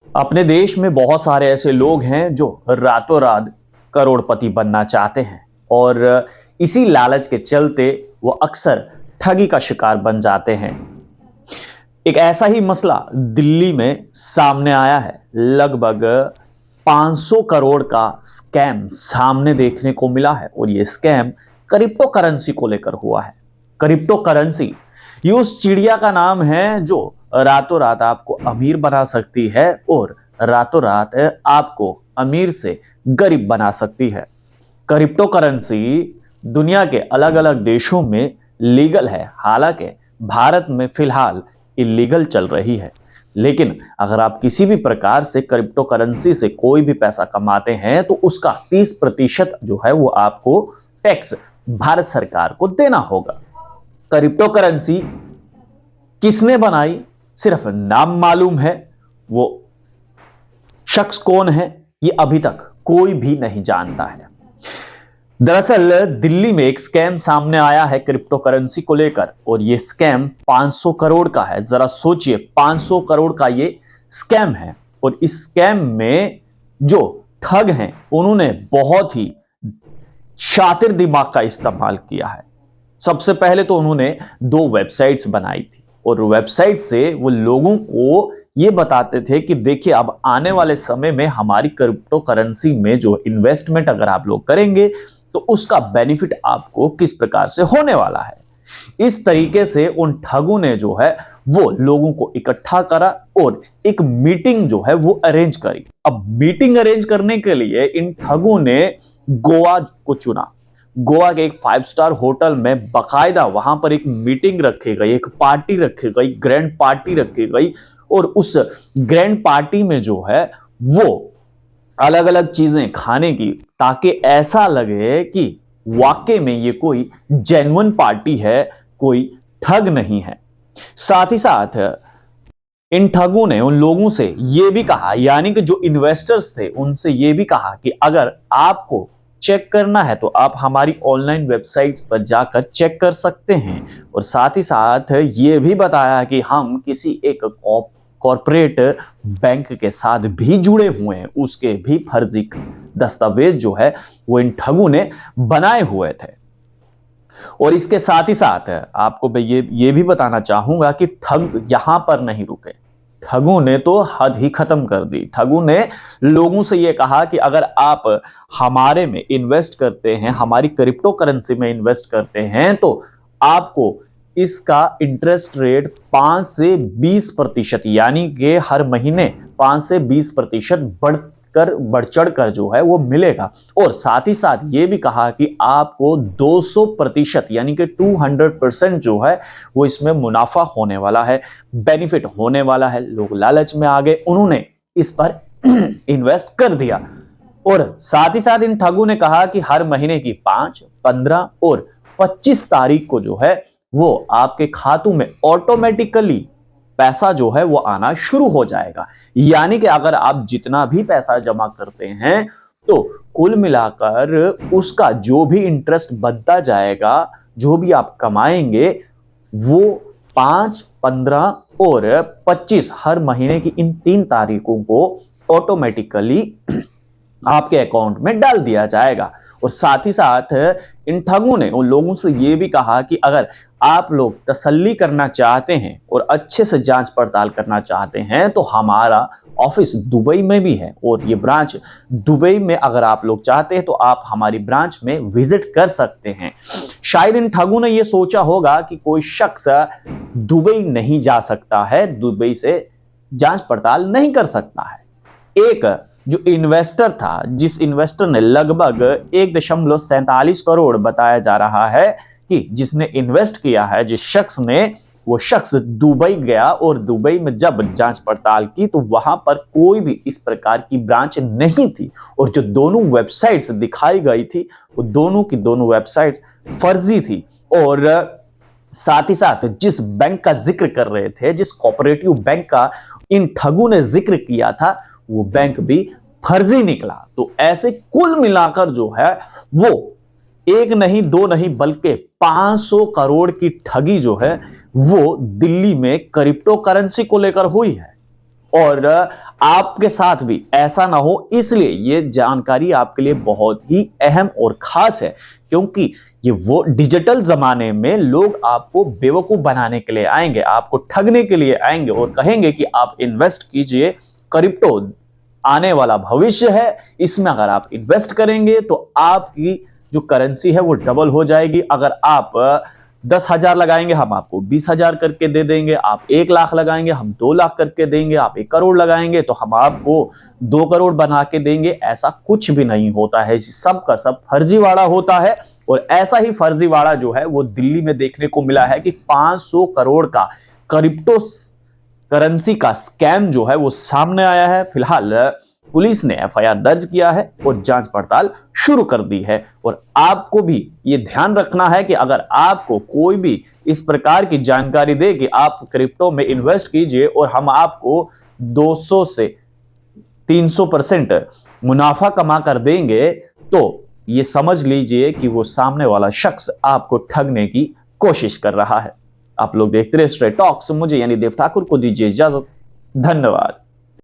अपने देश में बहुत सारे ऐसे लोग हैं जो रातों रात करोड़पति बनना चाहते हैं और इसी लालच के चलते वो अक्सर ठगी का शिकार बन जाते हैं। एक ऐसा ही मसला दिल्ली में सामने आया है। लगभग 500 करोड़ का स्कैम सामने देखने को मिला है और ये स्कैम क्रिप्टो करेंसी को लेकर हुआ है। क्रिप्टो करेंसी ये उस चिड़िया का नाम है जो रातों रात आपको अमीर बना सकती है और रातों रात आपको अमीर से गरीब बना सकती है। क्रिप्टो करेंसी दुनिया के अलग अलग देशों में लीगल है, हालांकि भारत में फिलहाल इलीगल चल रही है। लेकिन अगर आप किसी भी प्रकार से क्रिप्टो करेंसी से कोई भी पैसा कमाते हैं तो उसका 30% जो है वो आपको टैक्स भारत सरकार को देना होगा। क्रिप्टो करेंसी किसने बनाई सिर्फ नाम मालूम है, वो शख्स कौन है ये अभी तक कोई भी नहीं जानता है। दरअसल दिल्ली में एक स्कैम सामने आया है क्रिप्टो करेंसी को लेकर और ये स्कैम 500 करोड़ का है। जरा सोचिए, 500 करोड़ का ये स्कैम है और इस स्कैम में जो ठग हैं उन्होंने बहुत ही शातिर दिमाग का इस्तेमाल किया है। सबसे पहले तो उन्होंने 2 वेबसाइट्स बनाई थी और वेबसाइट से वो लोगों को ये बताते थे कि देखिए अब आने वाले समय में हमारी क्रिप्टो करेंसी में जो इन्वेस्टमेंट अगर आप लोग करेंगे तो उसका बेनिफिट आपको किस प्रकार से होने वाला है। इस तरीके से उन ठगों ने जो है वो लोगों को इकट्ठा करा और एक मीटिंग जो है वो अरेंज करी। अब मीटिंग अरेंज करने के लिए इन ठगों ने गोवा को चुना। गोवा के एक 5 स्टार होटल में बकायदा वहां पर एक मीटिंग रखी गई, एक पार्टी रखी गई, ग्रैंड पार्टी रखी गई और उस ग्रैंड पार्टी में जो है वो अलग अलग चीजें खाने की, ताकि ऐसा लगे कि वाकई में ये कोई जेन्युइन पार्टी है, कोई ठग नहीं है। साथ ही साथ इन ठगों ने उन लोगों से यह भी कहा, यानी कि जो इन्वेस्टर्स थे उनसे यह भी कहा कि अगर आपको चेक करना है तो आप हमारी ऑनलाइन वेबसाइट पर जाकर चेक कर सकते हैं। और साथ ही साथ ये भी बताया कि हम किसी एक कॉर्पोरेट बैंक के साथ भी जुड़े हुए हैं, उसके भी फर्जी दस्तावेज जो है वो इन ठगों ने बनाए हुए थे। और इसके साथ ही साथ आपको मैं ये भी बताना चाहूंगा कि ठग यहां पर नहीं रुके। ठगों ने तो हद ही खत्म कर दी। ठगों ने लोगों से यह कहा कि अगर आप हमारे में इन्वेस्ट करते हैं, हमारी क्रिप्टो करेंसी में इन्वेस्ट करते हैं तो आपको इसका इंटरेस्ट रेट 5 से 20%, यानी कि हर महीने 5 से 20% बढ़ चढ़ कर जो है वो मिलेगा। और साथ ही साथ ये भी कहा कि आपको 200% यानी कि 200% जो है वो इसमें मुनाफा होने वाला है, बेनिफिट होने वाला है। लोग लालच में आ गए, उन्होंने इस पर इन्वेस्ट कर दिया। और साथ ही साथ इन ठगों ने कहा कि हर महीने की 5, 15 और 25 तारीख को जो है वो आपके खातों में ऑटोमेटिकली पैसा जो है वो आना शुरू हो जाएगा। यानी कि अगर आप जितना भी पैसा जमा करते हैं तो कुल मिलाकर उसका जो भी इंटरेस्ट बनता जाएगा, जो भी आप कमाएंगे, वो 5, 15 और 25 हर महीने की इन 3 तारीखों को ऑटोमेटिकली आपके अकाउंट में डाल दिया जाएगा। और साथ ही साथ इन ठगों ने उन लोगों से यह भी कहा कि अगर आप लोग तसल्ली करना चाहते हैं और अच्छे से जांच पड़ताल करना चाहते हैं तो हमारा ऑफिस दुबई में भी है और ये ब्रांच दुबई में अगर आप लोग चाहते हैं तो आप हमारी ब्रांच में विजिट कर सकते हैं। शायद इन ठगों ने यह सोचा होगा कि कोई शख्स दुबई नहीं जा सकता है, दुबई से जांच पड़ताल नहीं कर सकता है। एक जो इन्वेस्टर था, जिस इन्वेस्टर ने लगभग 1.47 करोड़ बताया जा रहा है कि जिसने इन्वेस्ट किया है, जिस शख्स ने, वो शख्स दुबई गया और दुबई में जब जांच पड़ताल की तो वहां पर कोई भी इस प्रकार की ब्रांच नहीं थी और जो दोनों वेबसाइट्स दिखाई गई थी वो दोनों की दोनों वेबसाइट्स फर्जी थी। और साथ ही साथ जिस बैंक का जिक्र कर रहे थे, जिस कोऑपरेटिव बैंक का इन ठगों ने जिक्र किया था, वो बैंक भी फर्जी निकला। तो ऐसे कुल मिलाकर जो है वो 1 नहीं 2 नहीं बल्कि 500 करोड़ की ठगी जो है वो दिल्ली में क्रिप्टो करेंसी को लेकर हुई है। और आपके साथ भी ऐसा ना हो, इसलिए ये जानकारी आपके लिए बहुत ही अहम और खास है, क्योंकि ये वो डिजिटल जमाने में लोग आपको बेवकूफ बनाने के लिए आएंगे, आपको ठगने के लिए आएंगे और कहेंगे कि आप इन्वेस्ट कीजिए, क्रिप्टो आने वाला भविष्य है, इसमें अगर आप इन्वेस्ट करेंगे तो आपकी जो करेंसी है वो डबल हो जाएगी। अगर आप 10,000 लगाएंगे हम आपको 20,000 करके दे देंगे, आप 1 लाख लगाएंगे हम 2 लाख करके देंगे, आप 1 करोड़ लगाएंगे तो हम आपको 2 करोड़ बना के देंगे। ऐसा कुछ भी नहीं होता है, सब का सब फर्जीवाड़ा होता है। और ऐसा ही फर्जीवाड़ा जो है वो दिल्ली में देखने को मिला है कि 500 करोड़ का क्रिप्टो करेंसी का स्कैम जो है वो सामने आया है। फिलहाल पुलिस ने एफआईआर दर्ज किया है और जांच पड़ताल शुरू कर दी है। और आपको भी ये ध्यान रखना है कि अगर आपको कोई भी इस प्रकार की जानकारी दे कि आप क्रिप्टो में इन्वेस्ट कीजिए और हम आपको 200 से 300% मुनाफा कमा कर देंगे, तो ये समझ लीजिए कि वो सामने वाला शख्स आपको ठगने की कोशिश कर रहा है। आप लोग देखते रहे स्ट्रेट टॉक्स, मुझे यानी देव ठाकुर को दीजिए इजाजत। धन्यवाद।